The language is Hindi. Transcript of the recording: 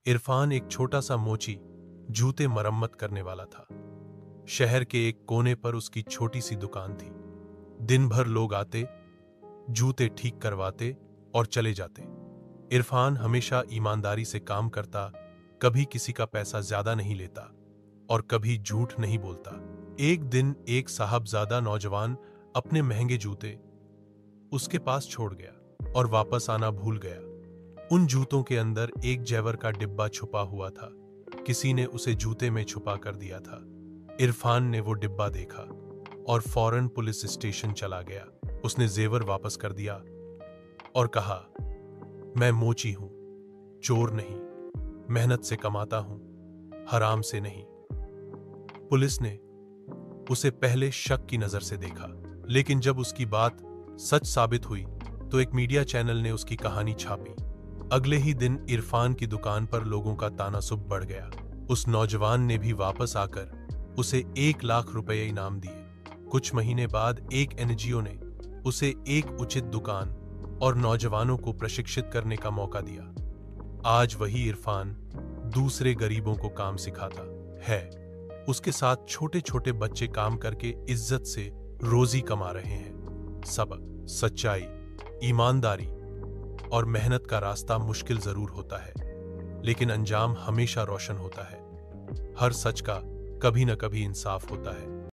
इरफान एक छोटा सा मोची जूते मरम्मत करने वाला था। शहर के एक कोने पर उसकी छोटी सी दुकान थी। दिन भर लोग आते, जूते ठीक करवाते और चले जाते। इरफान हमेशा ईमानदारी से काम करता, कभी किसी का पैसा ज्यादा नहीं लेता और कभी झूठ नहीं बोलता। एक दिन एक साहबजादा नौजवान अपने महंगे जूते उसके पास छोड़ गया और वापस आना भूल गया। उन जूतों के अंदर एक जेवर का डिब्बा छुपा हुआ था। किसी ने उसे जूते में छुपा कर दिया था। इरफान ने वो डिब्बा देखा और फौरन पुलिस स्टेशन चला गया। उसने जेवर वापस कर दिया और कहा, मैं मोची हूं, चोर नहीं, मेहनत से कमाता हूं, हराम से नहीं। पुलिस ने उसे पहले शक की नजर से देखा, लेकिन जब उसकी बात सच साबित हुई तो एक मीडिया चैनल ने उसकी कहानी छापी। अगले ही दिन इरफान की दुकान पर लोगों का तानासुब बढ़ गया। उस नौजवान ने भी वापस आकर उसे 1 लाख रुपए इनाम दिए। कुछ महीने बाद एक एनजीओ ने उसे एक उचित दुकान और नौजवानों को प्रशिक्षित करने का मौका दिया। आज वही इरफान दूसरे गरीबों को काम सिखाता है। उसके साथ छोटे छोटे बच्चे काम करके इज्जत से रोजी कमा रहे हैं। सबक, सच्चाई, ईमानदारी और मेहनत का रास्ता मुश्किल जरूर होता है, लेकिन अंजाम हमेशा रोशन होता है। हर सच का कभी न कभी इंसाफ होता है।